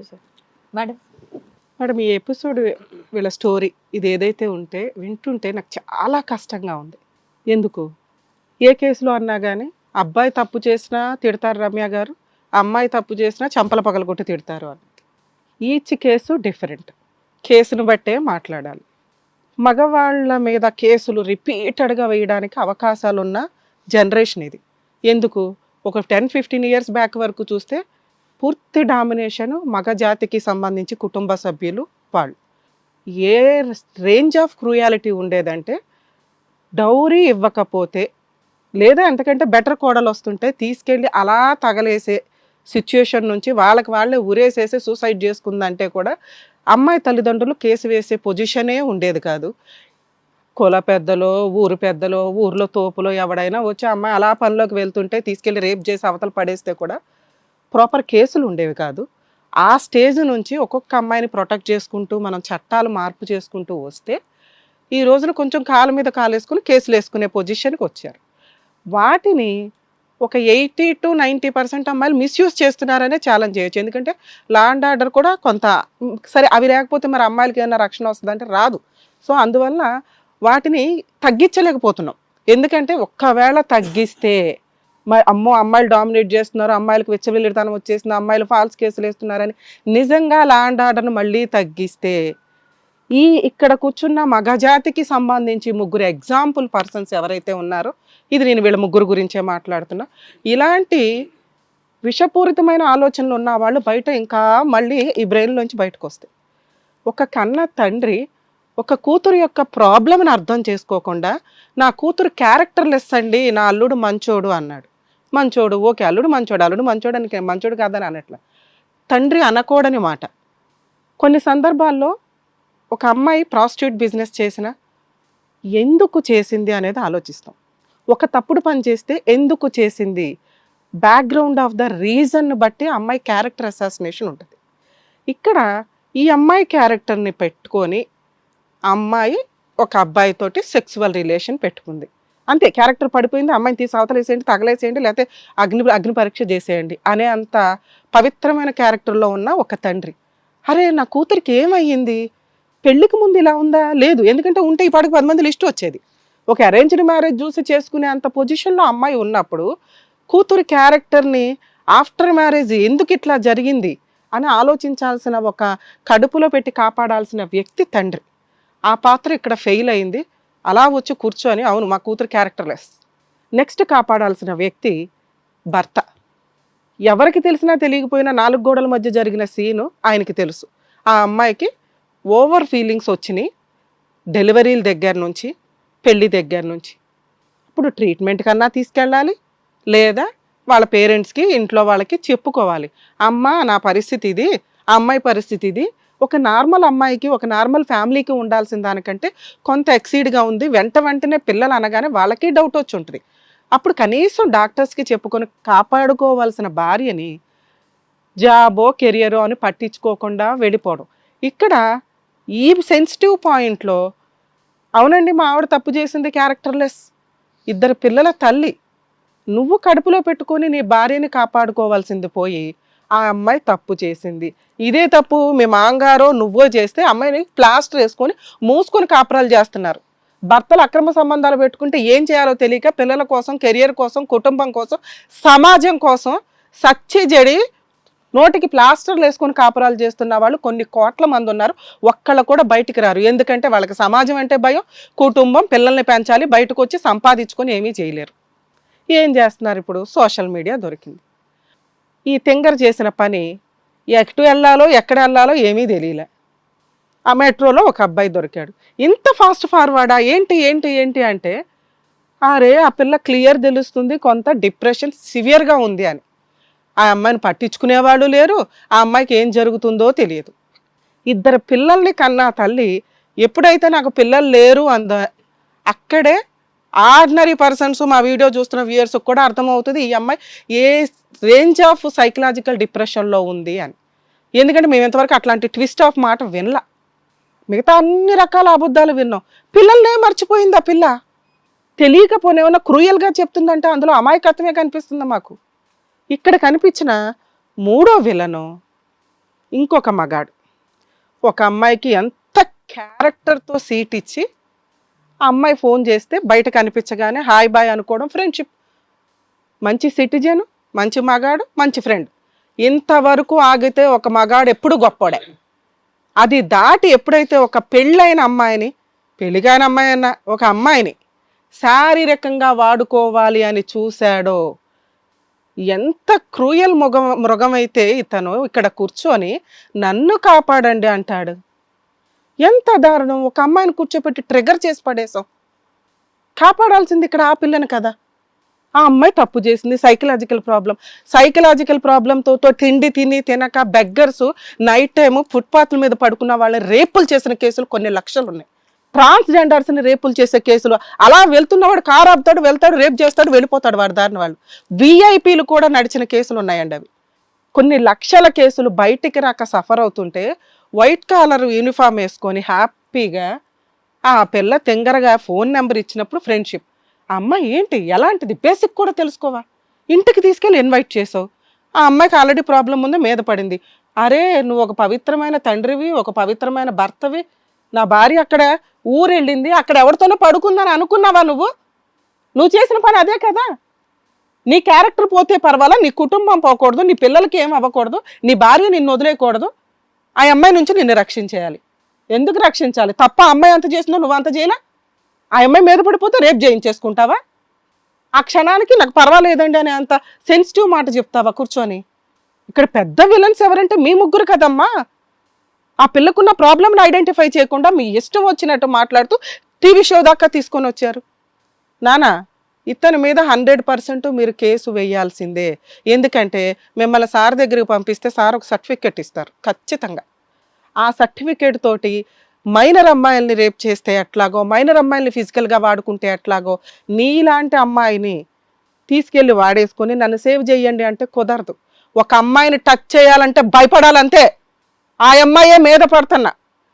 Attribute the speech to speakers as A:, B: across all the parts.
A: Sir. Madam
B: madam ఈ episode వీళ్ళ story ఇది ఏదైతే ఉంటే వింటుంటే నాకు చాలా కష్టంగా ఉంది. ఎందుకు? ఏ కేసులో అన్నా కానీ అబ్బాయి తప్పు చేసినా తిడతారు రమ్య గారు, అమ్మాయి తప్పు చేసినా చంపల పగలగొట్టి తిడతారు అని. ఈచ్ కేసు డిఫరెంట్, కేసును బట్టే మాట్లాడాలి. మగవాళ్ళ మీద కేసులు రిపీటెడ్గా వేయడానికి అవకాశాలు ఉన్న జనరేషన్ ఇది. ఎందుకు? ఒక 10-15 ఇయర్స్ బ్యాక్ వరకు చూస్తే పూర్తి డామినేషన్ మగ జాతికి సంబంధించి కుటుంబ సభ్యులు వాళ్ళు. ఏ రేంజ్ ఆఫ్ క్రూయాలిటీ ఉండేదంటే డౌరీ ఇవ్వకపోతే లేదా ఎంతకంటే బెటర్ కోడలు వస్తుంటే తీసుకెళ్ళి అలా తగలేసే సిచ్యుయేషన్ నుంచి వాళ్ళకి వాళ్ళే ఉరేసేసి సూసైడ్ చేసుకుందంటే కూడా అమ్మాయి తల్లిదండ్రులు కేసు వేసే పొజిషనే ఉండేది కాదు. కుల పెద్దలో ఊరు పెద్దలో ఊర్లో తోపులో ఎవడైనా వచ్చి అమ్మాయి అలా పనిలోకి వెళ్తుంటే తీసుకెళ్ళి రేప్ చేసి అవతల పడేస్తే కూడా ప్రాపర్ కేసులు ఉండేవి కాదు. ఆ స్టేజ్ నుంచి ఒక్కొక్క అమ్మాయిని ప్రొటెక్ట్ చేసుకుంటూ మనం చట్టాలు మార్పు చేసుకుంటూ వస్తే ఈ రోజున కొంచెం కాలు మీద కాలేసుకుని కేసులు వేసుకునే పొజిషన్కి వచ్చారు. వాటిని ఒక 80-90% అమ్మాయిలు మిస్యూజ్ చేస్తున్నారనే ఛాలెంజ్ చేయొచ్చు. ఎందుకంటే లా అండ్ ఆర్డర్ కూడా కొంత సరే అవి లేకపోతే మరి అమ్మాయిలకి ఏమైనా రక్షణ వస్తుందంటే రాదు. సో అందువల్ల వాటిని తగ్గించలేకపోతున్నాం. ఎందుకంటే ఒక్కవేళ తగ్గిస్తే అమ్మో అమ్మాయిలు డామినేట్ చేస్తున్నారు, అమ్మాయిలకు విచ్చలవిడితనం వచ్చేసింది, అమ్మాయిలు ఫాల్స్ కేసులు వేస్తున్నారని నిజంగా లా అండ్ ఆర్డర్ను మళ్ళీ తగ్గిస్తే ఇక్కడ కూర్చున్న మగజాతికి సంబంధించి ముగ్గురు ఎగ్జాంపుల్ పర్సన్స్ ఎవరైతే ఉన్నారో, ఇది నేను వీళ్ళ ముగ్గురు గురించే మాట్లాడుతున్నా, ఇలాంటి విషపూరితమైన ఆలోచనలు ఉన్న వాళ్ళు బయట ఇంకా మళ్ళీ ఈ బ్రెయిన్లోంచి బయటకు వస్తాయి. ఒక కన్న తండ్రి ఒక కూతురు యొక్క ప్రాబ్లమ్ని అర్థం చేసుకోకుండా నా కూతురు క్యారెక్టర్లెస్ అండి, నా అల్లుడు మంచోడు అన్నాడు. మంచోడు ఓకే, అల్లుడు మంచోడు, అల్లుడు మంచోడు అని మంచోడు కాదని అనట్లా, తండ్రి అనకూడని మాట. కొన్ని సందర్భాల్లో ఒక అమ్మాయి ప్రాస్టిట్యూట్ బిజినెస్ చేసినా ఎందుకు చేసింది అనేది ఆలోచిస్తాం. ఒక తప్పుడు పని చేస్తే ఎందుకు చేసింది, బ్యాక్గ్రౌండ్ ఆఫ్ ద రీజన్ బట్టి అమ్మాయి క్యారెక్టర్ అసాసినేషన్ ఉంటుంది. ఇక్కడ ఈ అమ్మాయి క్యారెక్టర్ని పెట్టుకొని అమ్మాయి ఒక అబ్బాయితోటి సెక్సువల్ రిలేషన్ పెట్టుకుంది, అంతే. క్యారెక్టర్ పడిపోయింది, అమ్మాయిని తీసి అవతలేసేయండి, తగలేసేయండి, లేకపోతే అగ్ని పరీక్ష చేసేయండి అనే అంత పవిత్రమైన క్యారెక్టర్లో ఉన్న ఒక తండ్రి, అరే నా కూతురికి ఏమయ్యింది, పెళ్ళికి ముందు ఇలా ఉందా, లేదు, ఎందుకంటే ఉంటే ఈ పాటికి 10 మంది లిస్ట్ వచ్చేది. ఒక అరేంజ్డ్ మ్యారేజ్ చూసి చేసుకునే అంత పొజిషన్లో అమ్మాయి ఉన్నప్పుడు కూతురు క్యారెక్టర్ని ఆఫ్టర్ మ్యారేజ్ ఎందుకు ఇట్లా జరిగింది అని ఆలోచించాల్సిన, ఒక కడుపులో పెట్టి కాపాడాల్సిన వ్యక్తి తండ్రి. ఆ పాత్ర ఇక్కడ ఫెయిల్ అయింది. అలా వచ్చి కూర్చొని అవును మా కూతురు క్యారెక్టర్లెస్. నెక్స్ట్ కాపాడాల్సిన వ్యక్తి భర్త. ఎవరికి తెలిసినా తెలియకపోయినా 4 గోడల మధ్య జరిగిన సీను ఆయనకి తెలుసు. ఆ అమ్మాయికి ఓవర్ ఫీలింగ్స్ వచ్చినాయి డెలివరీల దగ్గర నుంచి, పెళ్ళి దగ్గర నుంచి. ఇప్పుడు ట్రీట్మెంట్ కన్నా తీసుకెళ్ళాలి, లేదా వాళ్ళ పేరెంట్స్కి ఇంట్లో వాళ్ళకి చెప్పుకోవాలి, అమ్మ నా పరిస్థితి ఇది, ఆ అమ్మాయి పరిస్థితి ఇది. ఒక నార్మల్ అమ్మాయికి ఒక నార్మల్ ఫ్యామిలీకి ఉండాల్సిన దానికంటే కొంత ఎక్సీడ్గా ఉంది. వెంటనే పిల్లలు అనగానే వాళ్ళకి డౌట్ వచ్చి ఉంటుంది. అప్పుడు కనీసం డాక్టర్స్కి చెప్పుకొని కాపాడుకోవాల్సిన భార్యని జాబో కెరియరో అని పట్టించుకోకుండా వెళ్ళిపోవడం. ఇక్కడ ఈ సెన్సిటివ్ పాయింట్లో అవునండి మా ఆవిడ తప్పు చేసింది, క్యారెక్టర్లెస్, 2 పిల్లల తల్లి, నువ్వు కడుపులో పెట్టుకొని నీ భార్యని కాపాడుకోవాల్సింది పోయి ఆ అమ్మాయి తప్పు చేసింది. ఇదే తప్పు మీ మాంగారో నువ్వో చేస్తే అమ్మాయిని ప్లాస్టర్ వేసుకొని మూసుకొని కాపురాలు చేస్తున్నారు. భర్తలు అక్రమ సంబంధాలు పెట్టుకుంటే ఏం చేయాలో తెలియక పిల్లల కోసం, కెరియర్ కోసం, కుటుంబం కోసం, సమాజం కోసం సచ్చి జడి నోటికి ప్లాస్టర్లు వేసుకొని కాపురాలు చేస్తున్న వాళ్ళు కొన్ని కోట్ల మంది ఉన్నారు. ఒక్కళ్ళు కూడా బయటికి రారు. ఎందుకంటే వాళ్ళకి సమాజం అంటే భయం, కుటుంబం, పిల్లల్ని పెంచాలి, బయటకు వచ్చి సంపాదించుకొని ఏమీ చేయలేరు. ఏం చేస్తున్నారు? ఇప్పుడు సోషల్ మీడియా దొరికింది. ఈ తింగర్ చేసిన పని ఎటు వెళ్ళాలో ఎక్కడ వెళ్ళాలో ఏమీ తెలియలే. ఆ మెట్రోలో ఒక అబ్బాయి దొరికాడు. ఇంత ఫాస్ట్ ఫార్వర్డా ఏంటి ఏంటి ఏంటి అంటే అరే ఆ పిల్ల క్లియర్ తెలుస్తుంది కొంత డిప్రెషన్ సివియర్గా ఉంది అని. ఆ అమ్మాయిని పట్టించుకునేవాళ్ళు లేరు, ఆ అమ్మాయికి ఏం జరుగుతుందో తెలియదు. 2 పిల్లల్ని కన్నా తల్లి ఎప్పుడైతే నాకు పిల్లలు లేరు అందో అక్కడే ఆర్డినరీ పర్సన్స్, మా వీడియో చూస్తున్న వ్యూయర్స్కి కూడా అర్థమవుతుంది ఈ అమ్మాయి ఏ రేంజ్ ఆఫ్ సైకలాజికల్ డిప్రెషన్లో ఉంది అని. ఎందుకంటే మేము ఇంతవరకు అట్లాంటి ట్విస్ట్ ఆఫ్ మాట వినలా, మిగతా అన్ని రకాల అబద్ధాలు విన్నాం. పిల్లల్నే మర్చిపోయింది ఆ పిల్ల. తెలియకపోతే ఏమన్నా క్రూయల్గా చెప్తుందంటే అందులో అమాయకత్వమే కనిపిస్తుంది మాకు. ఇక్కడ కనిపించిన 3వ విలను ఇంకొక మగాడు ఒక అమ్మాయికి ఎంత క్యారెక్టర్తో సీట్ ఇచ్చి ఆ అమ్మాయి ఫోన్ చేస్తే బయట కనిపించగానే హాయ్ బాయ్ అనుకోవడం ఫ్రెండ్షిప్. మంచి సిటిజన్, మంచి మగాడు, మంచి ఫ్రెండ్. ఇంతవరకు ఆగితే ఒక మగాడు ఎప్పుడు గొప్పోడే. అది దాటి ఎప్పుడైతే ఒక పెళ్ళైన అమ్మాయిని, పెళ్ళిగాని అమ్మాయి అన్న ఒక అమ్మాయిని శారీరకంగా వాడుకోవాలి అని చూశాడో, ఎంత క్రూయల్ మృగమైతే ఇతను ఇక్కడ కూర్చొని నన్ను కాపాడండి అంటాడు. ఎంత దారుణం. ఒక అమ్మాయిని కూర్చోపెట్టి ట్రిగర్ చేసి పడేసాం. కాపాడాల్సింది ఇక్కడ ఆ పిల్లని కదా. ఆ అమ్మాయి తప్పు చేసింది, సైకలాజికల్ ప్రాబ్లంతో తిండి తినక బెగ్గర్స్ నైట్ టైము ఫుట్పాత్ల మీద పడుకున్న వాళ్ళని రేపులు చేసిన కేసులు కొన్ని లక్షలు ఉన్నాయి. ట్రాన్స్జెండర్స్ని రేపులు చేసే కేసులు. అలా వెళ్తున్నవాడు కారు ఆపుతాడు, వెళ్తాడు, రేపు చేస్తాడు, వెళ్ళిపోతాడు వాడి దారిన వాళ్ళు. విఐపీలు కూడా నడిచిన కేసులు ఉన్నాయండి. అవి కొన్ని లక్షల కేసులు. బయటికి రాక సఫర్ అవుతుంటే వైట్ కాలర్ యూనిఫామ్ వేసుకొని హ్యాపీగా ఆ పిల్ల తెంగరగా ఫోన్ నెంబర్ ఇచ్చినప్పుడు ఫ్రెండ్షిప్. ఆ అమ్మాయి ఏంటి, ఎలాంటిది, బేసిక్ కూడా తెలుసుకోవా? ఇంటికి తీసుకెళ్ళి ఇన్వైట్ చేసావు. ఆ అమ్మాయికి ఆల్రెడీ ప్రాబ్లం ఉంది, మీద పడింది. అరే నువ్వు ఒక పవిత్రమైన తండ్రివి, ఒక పవిత్రమైన భర్తవి. నా భార్య అక్కడ ఊరెళ్ళింది, అక్కడ ఎవరితోనో పడుకుందని అనుకున్నావా? నువ్వు చేసిన పని అదే కదా. నీ క్యారెక్టర్ పోతే పర్వాలా, నీ కుటుంబం పోకూడదు, నీ పిల్లలకి ఏం అవ్వకూడదు, నీ భార్య నిన్ను వదిలేయకూడదు. ఆ అమ్మాయి నుంచి నిన్ను రక్షించేయాలి. ఎందుకు రక్షించాలి? తప్ప అమ్మాయి అంత చేసినా నువ్వు అంత చేయలే. ఆ అమ్మాయి మీద పడిపోతే రేపు చేయించేసుకుంటావా? ఆ క్షణానికి నాకు పర్వాలేదండి అని అంత సెన్సిటివ్ మాట చెప్తావా కూర్చొని? ఇక్కడ పెద్ద విలన్స్ ఎవరంటే మీ ముగ్గురు కదమ్మా. ఆ పిల్లకున్న ప్రాబ్లమ్ని ఐడెంటిఫై చేయకుండా మీ ఇష్టం వచ్చినట్టు మాట్లాడుతూ టీవీ షో దాకా తీసుకొని వచ్చారు. నానా, ఇతని మీద 100% మీరు కేసు వేయాల్సిందే. ఎందుకంటే మిమ్మల్ని సార్ దగ్గరికి పంపిస్తే సార్ ఒక సర్టిఫికెట్ ఇస్తారు ఖచ్చితంగా. ఆ సర్టిఫికేట్ తోటి మైనర్ అమ్మాయిల్ని రేప్ చేస్తే ఎట్లాగో, మైనర్ అమ్మాయిల్ని ఫిజికల్గా వాడుకుంటే ఎట్లాగో, నీలాంటి అమ్మాయిని తీసుకెళ్ళి వాడేసుకొని నన్ను సేవ్ చేయండి అంటే కుదరదు. ఒక అమ్మాయిని టచ్ చేయాలంటే భయపడాలంతే. ఆ అమ్మాయే మీద పడుతున్నా.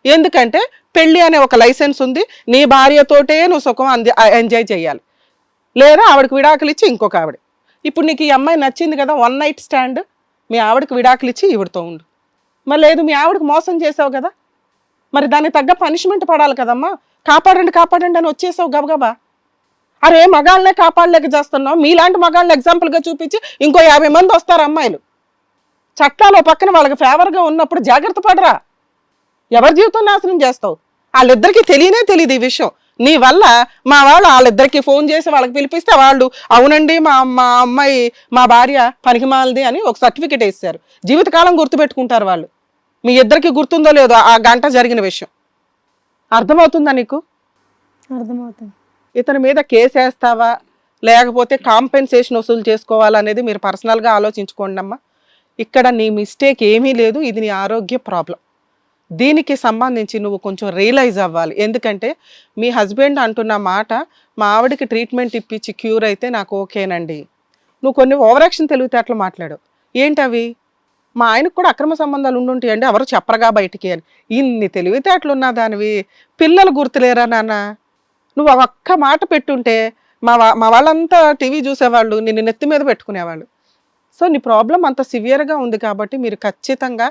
B: ఎందుకంటే పెళ్ళి అనే ఒక లైసెన్స్ ఉంది. నీ భార్యతోటే నువ్వు సుఖం ఎంజాయ్ చేయాలి, లేదా ఆవిడకి విడాకులు ఇచ్చి ఇంకొక ఆవిడ. ఇప్పుడు నీకు ఈ అమ్మాయి నచ్చింది కదా, 1 నైట్ స్టాండ్, మీ ఆవిడకి విడాకులు ఇచ్చి ఈవిడతో ఉండు. మరి లేదు, మీ ఆవిడకి మోసం చేసావు కదా, మరి దానికి తగ్గ పనిష్మెంట్ పడాలి కదమ్మా. కాపాడండి అని వచ్చేసావు గబగబా. అరే మగాళ్ళనే కాపాడలేక చేస్తున్నావు. మీలాంటి మగాళ్ళని ఎగ్జాంపుల్గా చూపించి ఇంకో 50 మంది వస్తారు అమ్మాయిలు. చట్టాలు పక్కన వాళ్ళకి ఫేవర్గా ఉన్నప్పుడు జాగ్రత్త పడరా. ఎవరి జీవితం నాశనం చేస్తావు? వాళ్ళిద్దరికీ తెలియదు ఈ విషయం. నీ వల్ల మా వాళ్ళు వాళ్ళిద్దరికి ఫోన్ చేసి వాళ్ళకి పిలిపిస్తే వాళ్ళు అవునండి మా అమ్మాయి మా భార్య పనికిమాలది అని ఒక సర్టిఫికేట్ వేస్తారు. జీవితకాలం గుర్తుపెట్టుకుంటారు వాళ్ళు. మీ ఇద్దరికి గుర్తుందో లేదో ఆ గంట జరిగిన విషయం. అర్థమవుతుందా నీకు?
A: అర్థమవుతుంది.
B: ఇతని మీద కేసు వేస్తావా లేకపోతే కాంపెన్సేషన్ వసూలు చేసుకోవాలనేది మీరు పర్సనల్గా ఆలోచించుకోండి అమ్మా. ఇక్కడ నీ మిస్టేక్ ఏమీ లేదు. ఇది నీ ఆరోగ్య ప్రాబ్లం. దీనికి సంబంధించి నువ్వు కొంచెం రియలైజ్ అవ్వాలి. ఎందుకంటే మీ హస్బెండ్ అంటున్న మాట, మా ఆవిడకి ట్రీట్మెంట్ ఇప్పించి క్యూర్ అయితే నాకు ఓకేనండి. నువ్వు కొన్ని ఓవర్ యాక్షన్ తెలివితేటలు మాట్లాడు. ఏంటవి? మా ఆయనకు కూడా అక్రమ సంబంధాలు ఉండుంటాయండి, ఎవరు చెప్పరగా బయటికి అని. ఇన్ని తెలివితేటలు ఉన్నా దానివి పిల్లలు గుర్తులేరా నాన్న? నువ్వు ఒక్క మాట పెట్టుంటే మా వాళ్ళంతా టీవీ చూసేవాళ్ళు, నిన్ను నెత్తి మీద పెట్టుకునేవాళ్ళు. సో నీ ప్రాబ్లం అంత సివియర్గా ఉంది కాబట్టి మీరు ఖచ్చితంగా,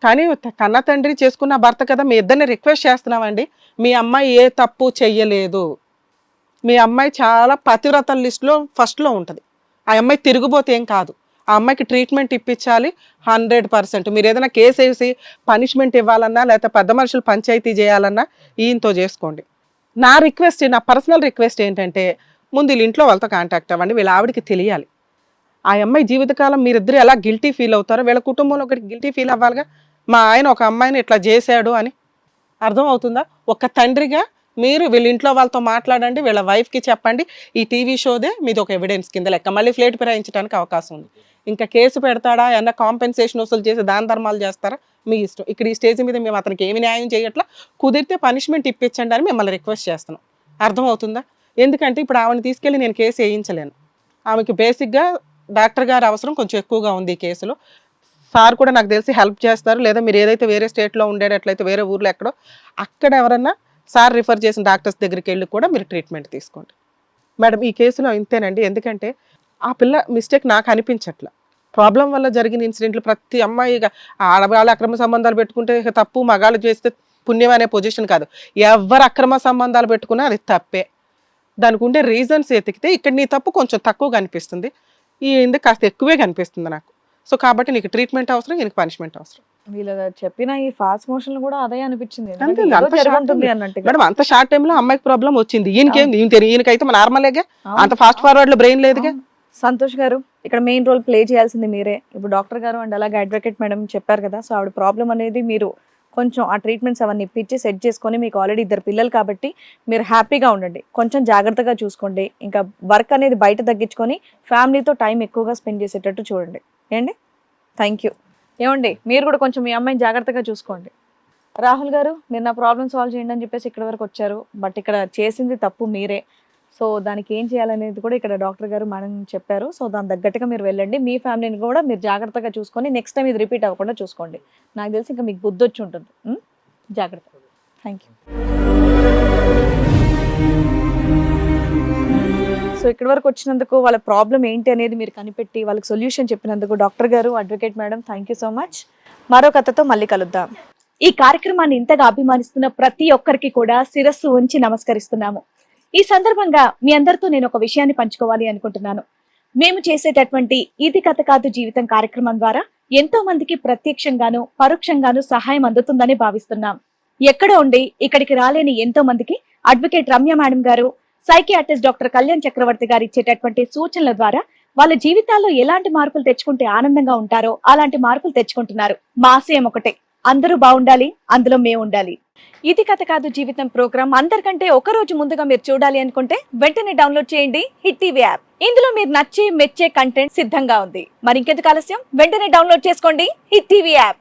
B: కానీ కన్న తండ్రి చేసుకున్న భర్త కదా, మీ ఇద్దరిని రిక్వెస్ట్ చేస్తున్నామండి. మీ అమ్మాయి ఏ తప్పు చెయ్యలేదు. మీ అమ్మాయి చాలా పతివ్రతల లిస్టులో ఫస్ట్లో ఉంటుంది. ఆ అమ్మాయి తిరిగిపోతే ఏం కాదు. ఆ అమ్మాయికి ట్రీట్మెంట్ ఇప్పించాలి 100%. మీరు ఏదైనా కేసు వేసి పనిష్మెంట్ ఇవ్వాలన్నా లేకపోతే పెద్ద మనుషులు పంచాయతీ చేయాలన్నా ఈయనతో చేసుకోండి. నా రిక్వెస్ట్, నా పర్సనల్ రిక్వెస్ట్ ఏంటంటే ముందు వీళ్ళ ఇంట్లో వాళ్ళతో కాంటాక్ట్ అవ్వండి. వీళ్ళ ఆవిడకి తెలియాలి ఆ అమ్మాయి జీవితకాలం మీరిద్దరు ఎలా గిల్టీ ఫీల్ అవుతారో వీళ్ళ కుటుంబంలో ఒకటి గిల్టీ ఫీల్ అవ్వాలిగా. మా ఆయన ఒక అమ్మాయిని ఇట్లా చేశాడు అని అర్థం అవుతుందా? ఒక తండ్రిగా మీరు వీళ్ళ ఇంట్లో వాళ్ళతో మాట్లాడండి, వీళ్ళ వైఫ్కి చెప్పండి. ఈ టీవీ షోదే మీది ఒక ఎవిడెన్స్ కింద లెక్క. మళ్ళీ ఫ్లేట్ ఫిరాయించడానికి అవకాశం ఉంది. ఇంకా కేసు పెడతాడా, ఏమన్నా కాంపెన్సేషన్ వసూలు చేసి దాన ధర్మాలు చేస్తారా, మీ ఇష్టం. ఇక్కడ ఈ స్టేజ్ మీద మేము అతనికి ఏమి న్యాయం చేయట్లా, కుదిరితే పనిష్మెంట్ ఇప్పించండి అని మిమ్మల్ని రిక్వెస్ట్ చేస్తున్నాం. అర్థమవుతుందా? ఎందుకంటే ఇప్పుడు ఆమెను తీసుకెళ్ళి నేను కేసు వేయించలేను. ఆమెకి బేసిక్గా డాక్టర్ గారి అవసరం కొంచెం ఎక్కువగా ఉంది ఈ కేసులో. సార్ కూడా నాకు తెలిసి హెల్ప్ చేస్తారు, లేదా మీరు ఏదైతే వేరే స్టేట్లో ఉండేటట్లయితే వేరే ఊర్లో ఎక్కడో అక్కడ ఎవరన్నా సార్ రిఫర్ చేసిన డాక్టర్స్ దగ్గరికి వెళ్ళి కూడా మీరు ట్రీట్మెంట్ తీసుకోండి. మేడం ఈ కేసులో ఇంతేనండి. ఎందుకంటే ఆ పిల్ల మిస్టేక్ నాకు అనిపించట్లా. ప్రాబ్లం వల్ల జరిగిన ఇన్సిడెంట్లు ప్రతి అమ్మాయి ఆడవాళ్ళ అక్రమ సంబంధాలు పెట్టుకుంటే తప్పు, మగాళ్ళు చేస్తే పుణ్యం అనే పొజిషన్ కాదు. ఎవరు అక్రమ సంబంధాలు పెట్టుకున్నా అది తప్పే. దానికి ఉండే రీజన్స్ ఎతికితే ఇక్కడ నీ తప్పు కొంచెం తక్కువ కనిపిస్తుంది, ఈ ఎందుకు కాస్త ఎక్కువే కనిపిస్తుంది నాకు. సో కాబట్టి నీకు ట్రీట్మెంట్ అవసరం, నీకు పనిష్మెంట్ అవసరం.
C: వీళ్ళ చెప్పిన ఈ ఫాస్ట్ మోషన్ కూడా అదే అనిపించింది.
B: అంతే, మేడం అంత షార్ట్ టైమ్ లో అమ్మాయికి ప్రాబ్లం వచ్చింది. ఈయనకైతే నార్మల్గా అంత ఫాస్ట్ ఫార్వర్డ్ లో బ్రెయిన్ లేదుగా.
C: సంతోష్ గారు, ఇక్కడ మెయిన్ రోల్ ప్లే చేయాల్సింది మీరే. ఇప్పుడు డాక్టర్ గారు అండ్ అలాగే అడ్వకేట్ మేడం చెప్పారు కదా, సో ఆవిడ ప్రాబ్లం అనేది మీరు కొంచెం ఆ ట్రీట్మెంట్స్ అవన్నీ ఇప్పించి సెట్ చేసుకొని, మీకు ఆల్రెడీ 2 పిల్లలు కాబట్టి మీరు హ్యాపీగా ఉండండి, కొంచెం జాగ్రత్తగా చూసుకోండి. ఇంకా వర్క్ అనేది బయట తగ్గించుకొని ఫ్యామిలీతో టైం ఎక్కువగా స్పెండ్ చేసేటట్టు చూడండి. ఏండి, థ్యాంక్ యూ. ఏమండి, మీరు కూడా కొంచెం మీ అమ్మాయిని జాగ్రత్తగా చూసుకోండి. రాహుల్ గారు, మీరు నా ప్రాబ్లం సాల్వ్ చేయండి అని చెప్పేసి ఇక్కడ వరకు వచ్చారు, బట్ ఇక్కడ చేసింది తప్పు మీరే. సో దానికి ఏం చేయాలనేది కూడా ఇక్కడ డాక్టర్ గారు మనం చెప్పారు. సో దాని తగ్గట్టుగా మీరు వెళ్ళండి, మీ ఫ్యామిలీని కూడా మీరు జాగ్రత్తగా చూసుకొని నెక్స్ట్ టైం ఇది రిపీట్ అవ్వకుండా చూసుకోండి. నాకు తెలిసి ఇంకా మీకు బుద్ధి వచ్చి ఉంటుంది. జాగ్రత్త. Thank you. సో ఇక్కడ వరకు వచ్చినందుకు, వాళ్ళ ప్రాబ్లం ఏంటి అనేది మీరు కనిపెట్టి వాళ్ళకి సొల్యూషన్ చెప్పినందుకు డాక్టర్ గారు, advocate madam, thank you so much. మరో కథతో మళ్ళీ కలుద్దాం. ఈ కార్యక్రమాన్ని ఇంతగా అభిమానిస్తున్న ప్రతి ఒక్కరికి కూడా శిరస్సు ఉంచి నమస్కరిస్తున్నాము. ఈ సందర్భంగా మీ అందరితో నేను ఒక విషయాన్ని పంచుకోవాలి అనుకుంటున్నాను. మేము చేసేటటువంటి ఇది కథ కాదు జీవితం కార్యక్రమం ద్వారా ఎంతో మందికి ప్రత్యక్షంగాను పరోక్షంగాను సహాయం అందుతుందని భావిస్తున్నాం. ఎక్కడ ఉండి ఇక్కడికి రాలేని ఎంతో మందికి అడ్వకేట్ రమ్య మేడం గారు, సైకియాట్రిస్ట్ డాక్టర్ కళ్యాణ్ చక్రవర్తి గారు ఇచ్చేటటువంటి సూచనల ద్వారా వాళ్ళ జీవితాల్లో ఎలాంటి మార్పులు తెచ్చుకుంటే ఆనందంగా ఉంటారో అలాంటి మార్పులు తెచ్చుకుంటున్నారు. మా ఆశయం ఒకటే, అందరూ బాగుండాలి, అందులో మేము ఉండాలి. ఇది కథ కాదు జీవితం ప్రోగ్రామ్ అందరికంటే ఒక రోజు ముందుగా మీరు చూడాలి అనుకుంటే వెంటనే డౌన్లోడ్ చేయండి హిట్ టీవీ యాప్. ఇందులో మీరు నచ్చే మెచ్చే కంటెంట్ సిద్ధంగా ఉంది. మరి ఇంకెందుకు ఆలస్యం, వెంటనే డౌన్లోడ్ చేసుకోండి హిట్ టీవీ యాప్.